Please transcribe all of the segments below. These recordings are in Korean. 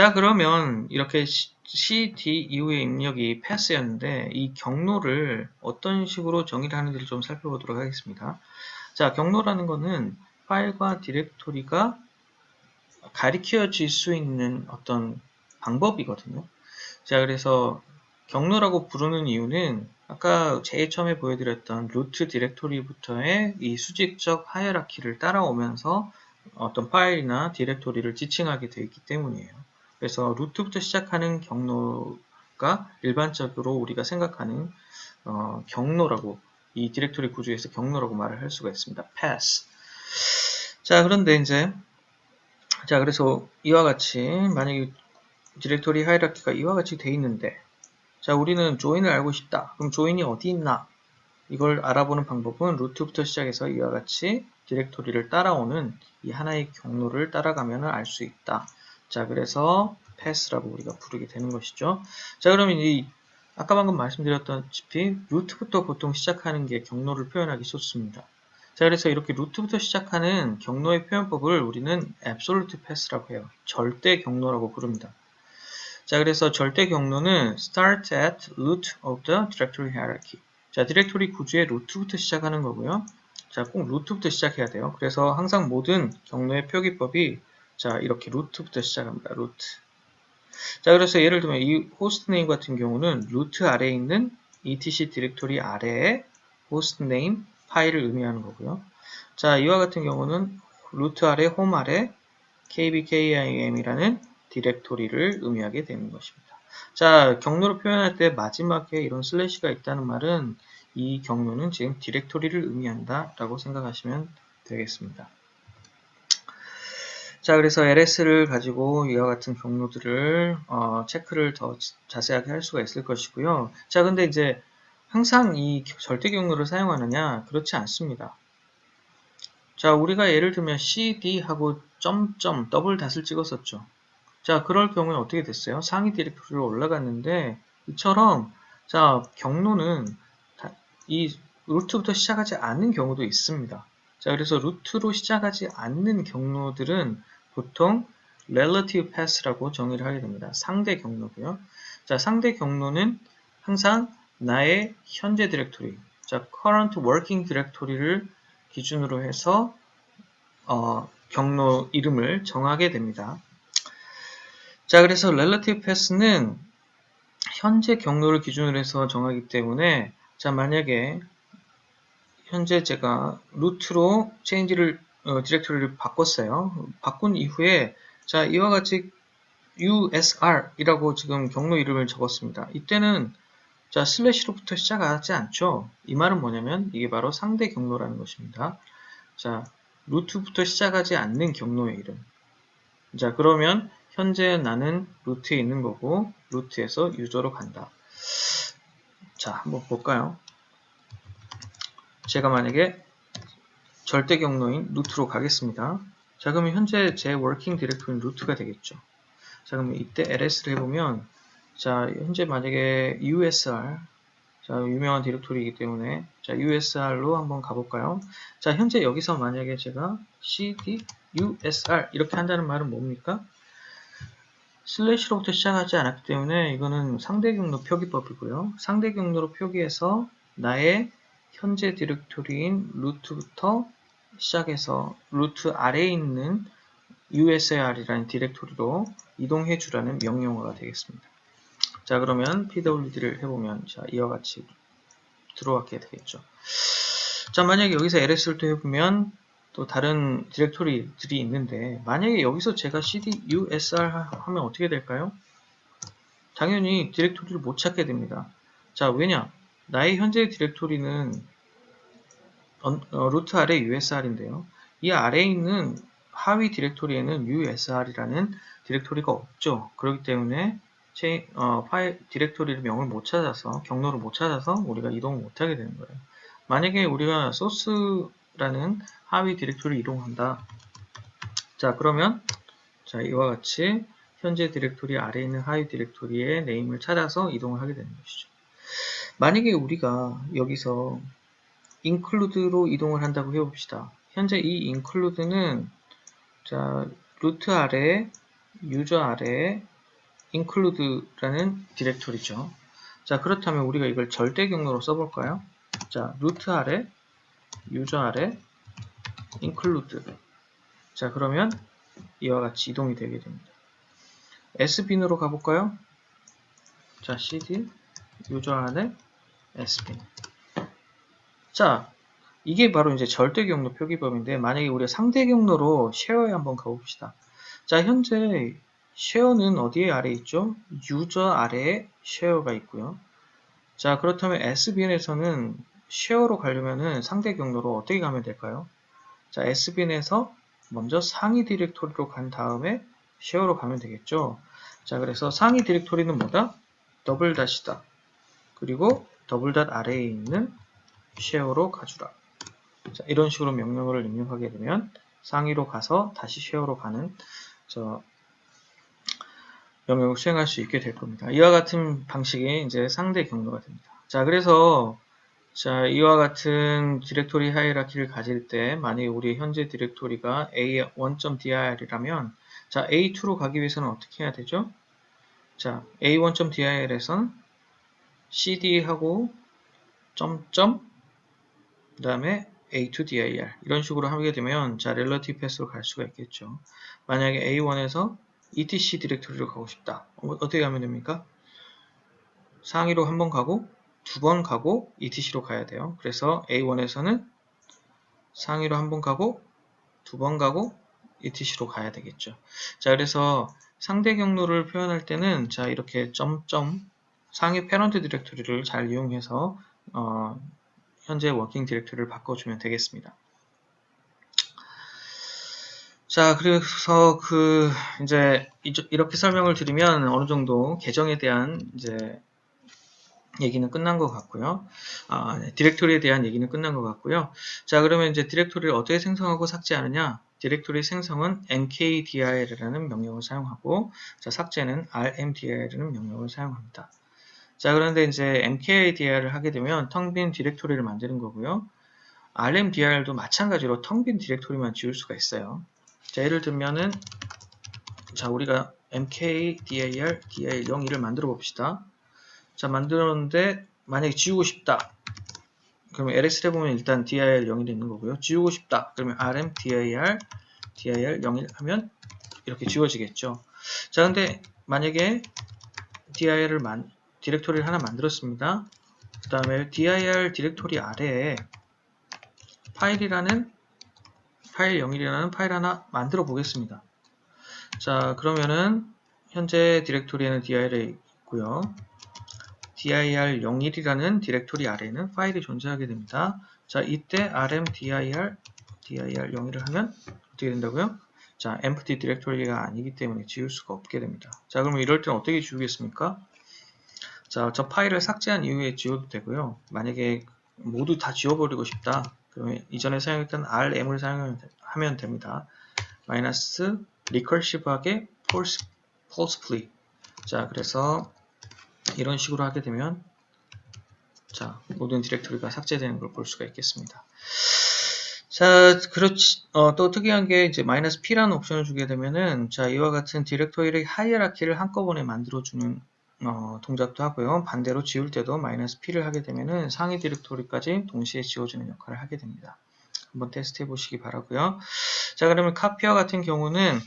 자, 그러면 이렇게 CD 이후의 입력이 pass였는데 이 경로를 어떤 식으로 정의를 하는지를 좀 살펴보도록 하겠습니다. 자, 경로라는 거는 파일과 디렉토리가 가리켜질 수 있는 어떤 방법이거든요. 자, 그래서 경로라고 부르는 이유는 아까 제일 처음에 보여드렸던 루트 디렉토리부터의 이 수직적 하이라키를 따라오면서 어떤 파일이나 디렉토리를 지칭하게 되어 있기 때문이에요. 그래서 루트부터 시작하는 경로가 일반적으로 우리가 생각하는 경로라고, 이 디렉토리 구조에서 경로라고 말을 할 수가 있습니다. pass. 자, 그런데 이제 그래서 이와 같이 만약에 디렉토리 하이라키가 이와 같이 돼 있는데, 자, 우리는 조인을 알고 싶다. 그럼 조인이 어디 있나? 이걸 알아보는 방법은 루트부터 시작해서 이와 같이 디렉토리를 따라오는 이 하나의 경로를 따라가면 알 수 있다. 자, 그래서 pass라고 우리가 부르게 되는 것이죠. 자, 그러면 아까 방금 말씀드렸다시피 루트부터 보통 시작하는 게 경로를 표현하기 좋습니다. 자, 그래서 이렇게 루트부터 시작하는 경로의 표현법을 우리는 absolute pass라고 해요. 절대 경로라고 부릅니다. 자, 그래서 절대 경로는 start at root of the directory hierarchy. 자, 디렉토리 구조의 루트부터 시작하는 거고요. 자, 꼭 루트부터 시작해야 돼요. 그래서 항상 모든 경로의 표기법이 자, 이렇게 루트부터 시작합니다. 루트. 자, 그래서 예를 들면 이 호스트 네임 같은 경우는 루트 아래에 있는 etc 디렉토리 아래에 호스트 네임 파일을 의미하는 거고요. 자, 이와 같은 경우는 루트 아래 홈 아래 kbkim이라는 디렉토리를 의미하게 되는 것입니다. 자, 경로를 표현할 때 마지막에 이런 슬래시가 있다는 말은 이 경로는 지금 디렉토리를 의미한다 라고 생각하시면 되겠습니다. 자, 그래서 LS를 가지고 이와 같은 경로들을 체크를 더 자세하게 할 수가 있을 것이고요. 자, 근데 이제 항상 이 절대 경로를 사용하느냐? 그렇지 않습니다. 자, 우리가 예를 들면 cd하고 점점 더블 닷을 찍었었죠. 자, 그럴 경우에 어떻게 됐어요? 상위 디렉토리로 올라갔는데 이처럼 자, 경로는 이 루트부터 시작하지 않는 경우도 있습니다. 자, 그래서 루트로 시작하지 않는 경로들은 보통 relative path라고 정의를 하게 됩니다. 상대 경로고요. 자, 상대 경로는 항상 나의 현재 디렉토리, 자, current working 디렉토리를 기준으로 해서 경로 이름을 정하게 됩니다. 자, 그래서 relative path는 현재 경로를 기준으로 해서 정하기 때문에 자, 만약에 현재 제가 루트로 디렉토리를 바꿨어요. 바꾼 이후에 자, 이와 같이 usr이라고 지금 경로 이름을 적었습니다. 이때는 자, 슬래시로부터 시작하지 않죠. 이 말은 뭐냐면 이게 바로 상대 경로라는 것입니다. 자, 루트부터 시작하지 않는 경로의 이름. 자, 그러면 현재 나는 루트에 있는 거고 루트에서 유저로 간다. 자, 한번 볼까요? 제가 만약에 절대 경로인 루트로 가겠습니다. 자, 그러면 현재 제 워킹 디렉토리는 루트가 되겠죠. 자, 그러면 이때 ls를 해보면 자, 현재 만약에 usr 자, 유명한 디렉토리이기 때문에 자, usr로 한번 가볼까요? 자, 현재 여기서 만약에 제가 cd usr 이렇게 한다는 말은 뭡니까? 슬래시로부터 시작하지 않았기 때문에 이거는 상대 경로 표기법이고요. 상대 경로로 표기해서 나의 현재 디렉토리인 루트부터 시작해서 루트 아래에 있는 usr이라는 디렉토리로 이동해 주라는 명령어가 되겠습니다. 자, 그러면 pwd를 해보면 자, 이와 같이 들어왔게 되겠죠. 자, 만약에 여기서 ls를 또 해보면 또 다른 디렉토리들이 있는데 만약에 여기서 제가 cd usr 하면 어떻게 될까요? 당연히 디렉토리를 못 찾게 됩니다. 자, 왜냐? 나의 현재 디렉토리는 루트 아래 usr인데요. 이 아래에 있는 하위 디렉토리에는 usr이라는 디렉토리가 없죠. 그렇기 때문에 파일 디렉토리를 명을 못 찾아서 경로를 못 찾아서 우리가 이동을 못 하게 되는 거예요. 만약에 우리가 소스라는 하위 디렉토리 이동한다. 자, 그러면 자, 이와 같이 현재 디렉토리 아래에 있는 하위 디렉토리의 네임을 찾아서 이동을 하게 되는 것이죠. 만약에 우리가 여기서 include로 이동을 한다고 해봅시다. 현재 이 include는 자, 루트 아래에 유저 아래에 include라는 디렉토리죠. 자, 그렇다면 우리가 이걸 절대 경로로 써볼까요? 자, 루트 아래, 유저 아래, include. 자, 그러면 이와 같이 이동이 되게 됩니다. sbin으로 가볼까요? 자, cd, 유저 안에 sbin. 자, 이게 바로 이제 절대 경로 표기법인데, 만약에 우리가 상대 경로로 쉐어에 한번 가봅시다. 자, 현재 쉐어는 어디에 아래 있죠? 유저 아래에 쉐어가 있고요. 자, 그렇다면 sbin에서는 쉐어로 가려면은 상대 경로로 어떻게 가면 될까요? 자, sbin에서 먼저 상위 디렉토리로 간 다음에 쉐어로 가면 되겠죠. 자, 그래서 상위 디렉토리는 뭐다? 더블 닷이다. 그리고 더블 닷 아래에 있는 쉐어로 가주라. 자, 이런 식으로 명령어를 입력하게 되면 상위로 가서 다시 쉐어로 가는 명령을 수행할 수 있게 될 겁니다. 이와 같은 방식이 이제 상대 경로가 됩니다. 자, 그래서 자, 이와 같은 디렉토리 하이라키를 가질 때 만약에 우리 현재 디렉토리가 a1.dir이라면 자, a2로 가기 위해서는 어떻게 해야 되죠? 자, a1.dir에선 cd하고 점점 그 다음에 a2dir 이런 식으로 하게 되면 자, relative path로 갈 수가 있겠죠. 만약에 a1에서 etc 디렉토리로 가고 싶다. 어떻게 하면 됩니까? 상위로 한 번 가고 두 번 가고 etc로 가야 돼요. 그래서 a1에서는 상위로 한 번 가고 두 번 가고 etc로 가야 되겠죠. 자, 그래서 상대 경로를 표현할 때는 자, 이렇게 점점 상위 패런트 디렉토리를 잘 이용해서 현재 워킹 디렉토리를 바꿔주면 되겠습니다. 자, 그래서 이제 이렇게 설명을 드리면 어느 정도 계정에 대한 이제 얘기는 끝난 것 같고요. 디렉토리에 대한 얘기는 끝난 것 같고요. 자, 그러면 이제 디렉토리를 어떻게 생성하고 삭제하느냐? 디렉토리 생성은 mkdir이라는 명령을 사용하고, 자, 삭제는 rmdir이라는 명령을 사용합니다. 자, 그런데 이제 mkdir을 하게 되면 텅 빈 디렉토리를 만드는 거고요. rmdir도 마찬가지로 텅 빈 디렉토리만 지울 수가 있어요. 자, 예를 들면은 자, 우리가 mkdir dir01을 만들어 봅시다. 자, 만들었는데 만약에 지우고 싶다. 그러면 ls를 보면 일단 dir01이 있는 거고요. 지우고 싶다. 그러면 rm dir01 하면 이렇게 지워지겠죠. 자, 근데 만약에 디렉토리를 하나 만들었습니다. 그 다음에 dir 디렉토리 아래에 파일 01이라는 파일 하나 만들어 보겠습니다. 자, 그러면은 현재 디렉토리에는 dir이 있고요. dir01이라는 디렉토리 아래에는 파일이 존재하게 됩니다. 자, 이때 dir01을 하면 어떻게 된다고요? 자, empty 디렉토리가 아니기 때문에 지울 수가 없게 됩니다. 자, 그러면 이럴 때는 어떻게 지우겠습니까? 자, 저 파일을 삭제한 이후에 지워도 되고요. 만약에 모두 다 지워버리고 싶다. 그러면 이전에 사용했던 rm을 사용하면 됩니다. 마이너스 리커시브하게 falsely. 자, 그래서 이런 식으로 하게 되면 자, 모든 디렉토리가 삭제되는 걸 볼 수가 있겠습니다. 자, 또 특이한 게 이제 -p라는 옵션을 주게 되면은 자, 이와 같은 디렉토리의 하이어라키를 한꺼번에 만들어주는 동작도 하고요. 반대로 지울 때도 -p를 하게 되면은 상위 디렉토리까지 동시에 지워주는 역할을 하게 됩니다. 한번 테스트 해보시기 바라고요. 자, 그러면 카피어 같은 경우는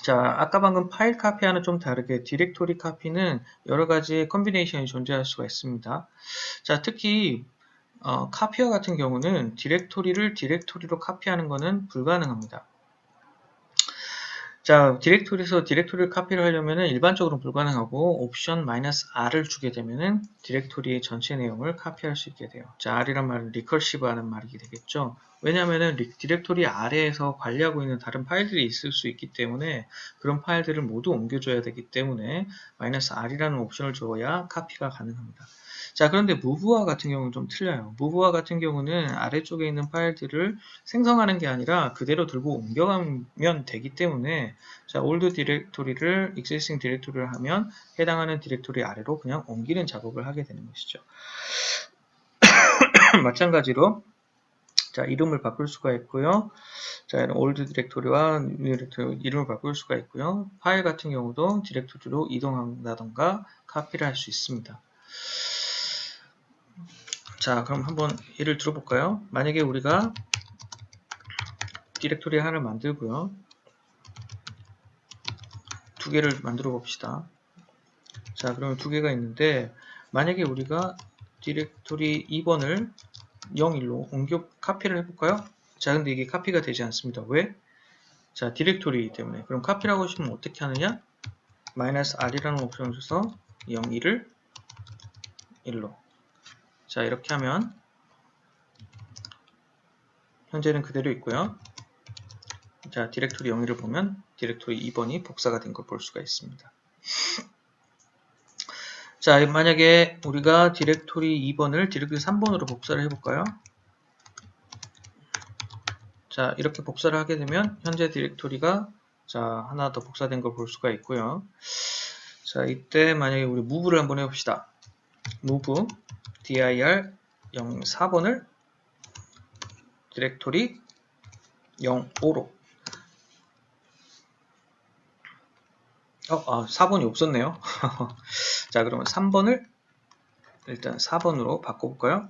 자, 아까 방금 파일 카피와는 좀 다르게 디렉토리 카피는 여러 가지 컨비네이션이 존재할 수가 있습니다. 자, 특히 카피어 같은 경우는 디렉토리를 디렉토리로 카피하는 것은 불가능합니다. 자, 디렉토리에서 디렉토리를 카피를 하려면 일반적으로 불가능하고 옵션 -r을 주게 되면은 디렉토리의 전체 내용을 카피할 수 있게 돼요. 자, r이란 말은 리커시브 하는 말이 되겠죠. 왜냐하면 디렉토리 아래에서 관리하고 있는 다른 파일들이 있을 수 있기 때문에 그런 파일들을 모두 옮겨줘야 되기 때문에 -r이라는 옵션을 줘야 카피가 가능합니다. 자, 그런데 move와 같은 경우는 좀 틀려요. move와 같은 경우는 아래쪽에 있는 파일들을 생성하는 게 아니라 그대로 들고 옮겨가면 되기 때문에 자, old 디렉토리를 existing 디렉토리를 하면 해당하는 디렉토리 아래로 그냥 옮기는 작업을 하게 되는 것이죠. 마찬가지로 자, 이름을 바꿀 수가 있고요. 자, 이런 올드 디렉토리와 뉴 디렉토리 이름을 바꿀 수가 있고요. 파일 같은 경우도 디렉토리로 이동한다던가 카피를 할 수 있습니다. 자, 그럼 한번 예를 들어볼까요? 만약에 우리가 디렉토리 하나를 만들고요. 두 개를 만들어 봅시다. 자, 그러면 두 개가 있는데 만약에 우리가 디렉토리 2번을 01로 옮겨 카피를 해볼까요? 자, 근데 이게 카피가 되지 않습니다. 왜? 자, 디렉토리이기 때문에. 그럼 카피를 하고 싶으면 어떻게 하느냐? -r이라는 옵션을 줘서 01을 1로. 자, 이렇게 하면 현재는 그대로 있고요. 자, 디렉토리 01을 보면 디렉토리 2번이 복사가 된 걸 볼 수가 있습니다. 자, 만약에 우리가 디렉토리 2번을 디렉토리 3번으로 복사를 해볼까요? 자, 이렇게 복사를 하게 되면 현재 디렉토리가 자, 하나 더 복사된 걸 볼 수가 있고요. 자, 이때 만약에 우리 move를 한번 해봅시다. move dir 04번을 디렉토리 05로 4번이 없었네요. 자, 그러면 3번을 일단 4번으로 바꿔볼까요?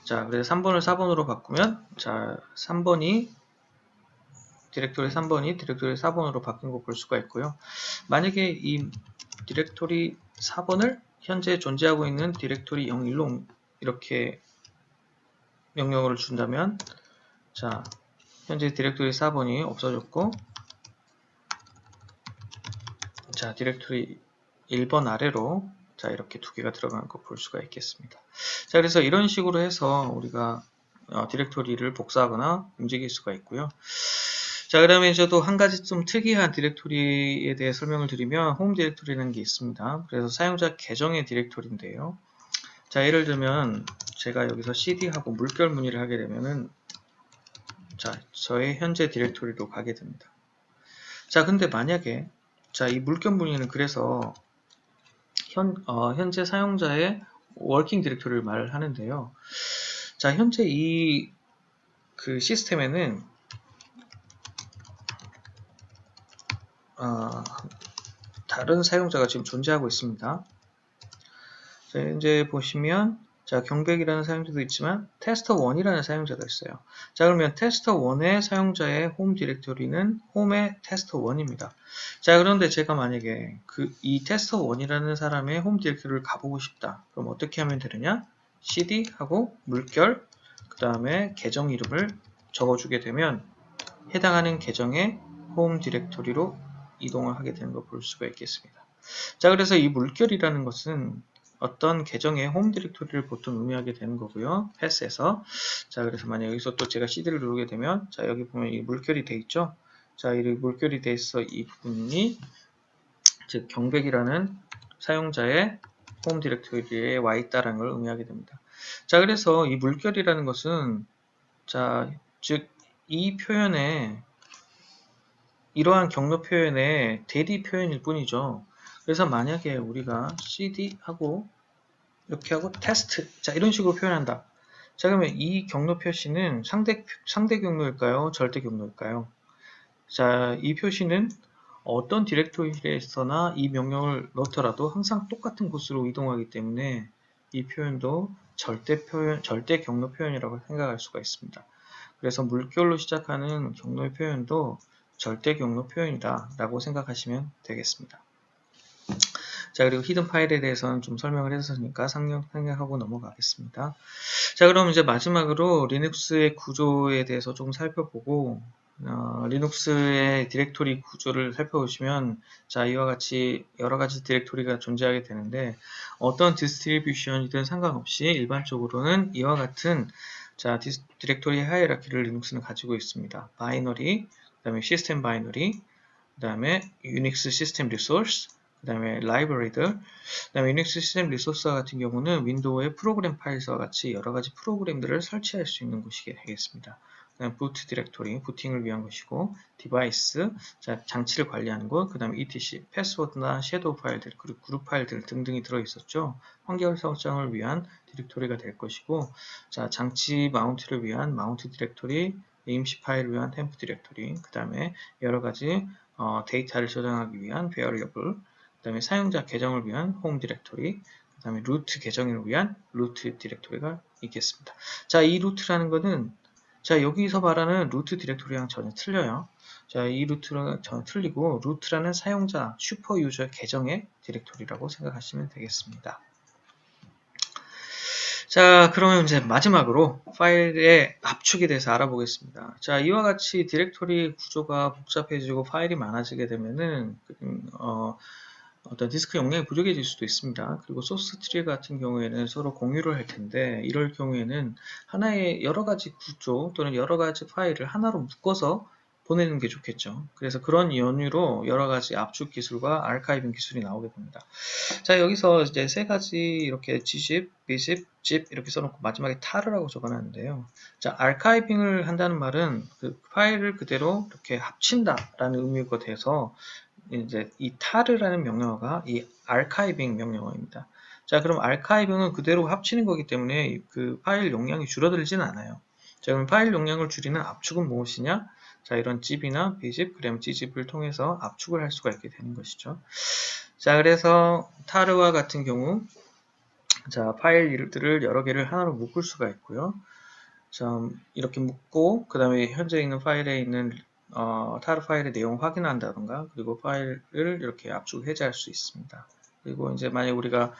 자, 그래서 3번을 4번으로 바꾸면 자, 3번이 디렉토리 3번이 디렉토리 4번으로 바뀐 거 볼 수가 있고요. 만약에 이 디렉토리 4번을 현재 존재하고 있는 디렉토리 01로 이렇게 명령어를 준다면 자, 현재 디렉토리 4번이 없어졌고 자, 디렉토리 1번 아래로 자, 이렇게 두 개가 들어간 거 볼 수가 있겠습니다. 자, 그래서 이런 식으로 해서 우리가 디렉토리를 복사하거나 움직일 수가 있고요. 자, 그러면 저도 한 가지 좀 특이한 디렉토리에 대해 설명을 드리면 홈 디렉토리라는 게 있습니다. 그래서 사용자 계정의 디렉토리인데요. 자, 예를 들면 제가 여기서 cd하고 물결 문의를 하게 되면은 자, 저의 현재 디렉토리로 가게 됩니다. 자, 근데 만약에 자, 이 물결 문의는 그래서 현재 사용자의 워킹 디렉토리를 말하는데요. 자, 현재 이 그 시스템에는 다른 사용자가 지금 존재하고 있습니다. 자, 현재 보시면 자, 경백이라는 사용자도 있지만 테스터1이라는 사용자가 있어요. 자, 그러면 테스터1의 사용자의 홈 디렉토리는 홈의 테스터1입니다. 자, 그런데 제가 만약에 이 테스터1이라는 사람의 홈 디렉토리를 가보고 싶다. 그럼 어떻게 하면 되느냐? cd 하고 물결 그 다음에 계정 이름을 적어주게 되면 해당하는 계정의 홈 디렉토리로 이동을 하게 되는 걸 볼 수가 있겠습니다. 자, 그래서 이 물결이라는 것은 어떤 계정의 홈 디렉토리를 보통 의미하게 되는 거고요. 패스에서. 자, 그래서 만약 여기서 또 제가 cd를 누르게 되면 자, 여기 보면 이 물결이 돼 있죠. 자, 이 물결이 돼 있어 이 부분이 즉 경백이라는 사용자의 홈 디렉토리에 와 있다는 걸 의미하게 됩니다. 자, 그래서 이 물결이라는 것은 자, 즉 이 표현에 이러한 경로 표현의 대리 표현일 뿐이죠. 그래서 만약에 우리가 cd 하고 이렇게 하고 테스트 자, 이런 식으로 표현한다. 자, 그러면 이 경로 표시는 상대 경로일까요? 절대 경로일까요? 자, 이 표시는 어떤 디렉토리에서나 이 명령을 넣더라도 항상 똑같은 곳으로 이동하기 때문에 이 표현도 절대 경로 표현이라고 생각할 수가 있습니다. 그래서 물결로 시작하는 경로의 표현도 절대 경로 표현이다 라고 생각하시면 되겠습니다. 자, 그리고 히든 파일에 대해서는 좀 설명을 했으니까 생략하고 넘어가겠습니다. 자, 그럼 이제 마지막으로 리눅스의 구조에 대해서 좀 살펴보고 리눅스의 디렉토리 구조를 살펴보시면 자, 이와 같이 여러 가지 디렉토리가 존재하게 되는데 어떤 디스트리뷰션이든 상관없이 일반적으로는 이와 같은 자, 디렉토리 하이라키를 리눅스는 가지고 있습니다. 바이너리, 그 다음에 시스템 바이너리, 그 다음에 유닉스 시스템 리소스, 그 다음에 라이브러리들, 그 다음에 유닉스 시스템 리소스와 같은 경우는 윈도우의 프로그램 파일과 같이 여러 가지 프로그램들을 설치할 수 있는 곳이 되겠습니다. 그 그다음 부트 디렉토리, 부팅을 위한 것이고, 디바이스, 자, 장치를 관리하는 것, 그 다음에 etc, 패스워드나 섀도우 파일들, 그리고 그룹 파일들 등등이 들어있었죠. 환경 설정을 위한 디렉토리가 될 것이고, 자, 장치 마운트를 위한 마운트 디렉토리, 임시 파일을 위한 템프 디렉토리, 그 다음에 여러 가지 데이터를 저장하기 위한 베어리어블, 그 다음에 사용자 계정을 위한 홈 디렉토리, 그 다음에 루트 계정을 위한 루트 디렉토리가 있겠습니다. 자, 이 루트라는 것은 자, 여기서 말하는 루트 디렉토리랑 전혀 틀려요. 자, 이 루트랑 전혀 틀리고 루트라는 사용자 슈퍼 유저 계정의 디렉토리라고 생각하시면 되겠습니다. 자, 그러면 이제 마지막으로 파일의 압축에 대해서 알아보겠습니다. 자, 이와 같이 디렉토리 구조가 복잡해지고 파일이 많아지게 되면은 어떤 디스크 용량이 부족해질 수도 있습니다. 그리고 소스 트리 같은 경우에는 서로 공유를 할 텐데 이럴 경우에는 하나의 여러 가지 구조 또는 여러 가지 파일을 하나로 묶어서 보내는 게 좋겠죠. 그래서 그런 연유로 여러 가지 압축 기술과 아카이빙 기술이 나오게 됩니다. 자, 여기서 이제 세 가지 이렇게 gzip, bzip, zip 이렇게 써놓고 마지막에 tar라고 적어놨는데요. 자, 아카이빙을 한다는 말은 그 파일을 그대로 이렇게 합친다라는 의미가 돼서 이제 이 tar라는 명령어가 이 아카이빙 명령어입니다. 자, 그럼 아카이빙은 그대로 합치는 거기 때문에 그 파일 용량이 줄어들지는 않아요. 자, 그럼 파일 용량을 줄이는 압축은 무엇이냐? 자, 이런 zip이나 bzip, 그램 gzip을 통해서 압축을 할 수가 있게 되는 것이죠. 자, 그래서 타르와 같은 경우 자, 파일들을 여러 개를 하나로 묶을 수가 있고요. 자, 이렇게 묶고 그 다음에 현재 있는 파일에 있는 타르 파일의 내용을 확인한다던가 그리고 파일을 이렇게 압축 해제할 수 있습니다. 그리고 이제 만약 우리가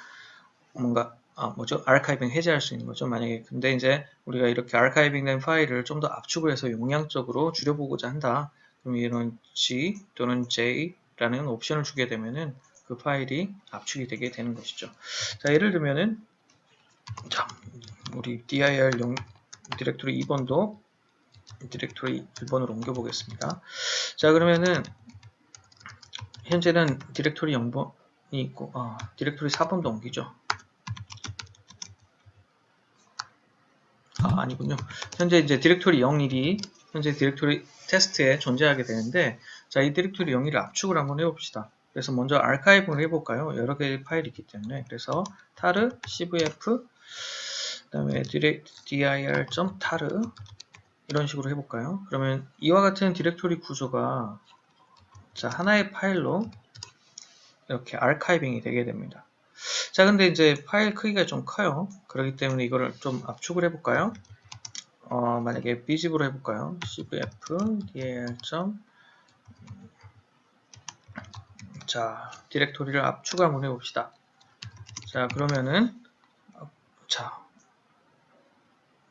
뭔가 아카이빙 해제할 수 있는 거죠. 만약에 근데 이제 우리가 이렇게 아카이빙된 파일을 좀 더 압축을 해서 용량적으로 줄여보고자 한다. 그럼 이런 G 또는 J라는 옵션을 주게 되면은 그 파일이 압축이 되게 되는 것이죠. 자, 예를 들면은 자, 우리 dir 디렉토리 2번도 디렉토리 1번으로 옮겨 보겠습니다. 자, 그러면은 현재는 디렉토리 0번이 있고 디렉토리 4번도 옮기죠. 아니군요. 현재 이제 디렉토리 01이 현재 디렉토리 테스트에 존재하게 되는데, 자, 이 디렉토리 01을 압축을 한번 해봅시다. 그래서 먼저 아카이브를 해볼까요? 여러 개의 파일이 있기 때문에. 그래서 tar cvf 그다음에 dir.tar 이런 식으로 해볼까요? 그러면 이와 같은 디렉토리 구조가 자, 하나의 파일로 이렇게 아카이빙이 되게 됩니다. 자, 근데 이제 파일 크기가 좀 커요. 그렇기 때문에 이거를 좀 압축을 해볼까요? 만약에 bzip으로 해볼까요? cvf dir. 자, 디렉토리를 압축을 한번 해봅시다. 자, 그러면은 자,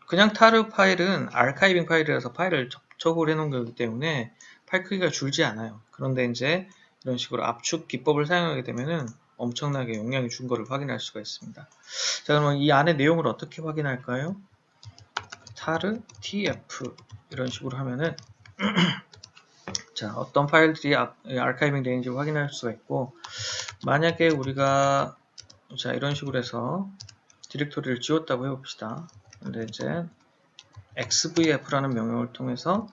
그냥 타르 파일은 아카이빙 파일이라서 파일을 접촉을 해놓은 거기 때문에 파일 크기가 줄지 않아요. 그런데 이제 이런 식으로 압축 기법을 사용하게 되면은 엄청나게 용량이 준 거를 확인할 수가 있습니다. 자, 그러면 이 안에 내용을 어떻게 확인할까요? tar tf 이런 식으로 하면은 자, 어떤 파일들이 아카이빙 되는지 확인할 수가 있고, 만약에 우리가 자, 이런 식으로 해서 디렉토리를 지웠다고 해봅시다. 근데 이제 xvf라는 명령을 통해서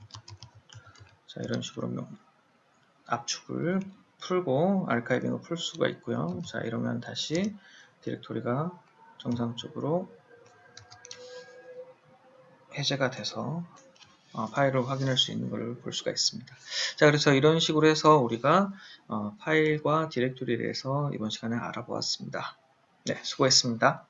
자, 이런 식으로 압축을 풀고 아카이빙을 풀 수가 있고요. 자, 이러면 다시 디렉토리가 정상적으로 해제가 돼서 파일을 확인할 수 있는 걸 볼 수가 있습니다. 자, 그래서 이런 식으로 해서 우리가 파일과 디렉토리에 대해서 이번 시간에 알아보았습니다. 네, 수고했습니다.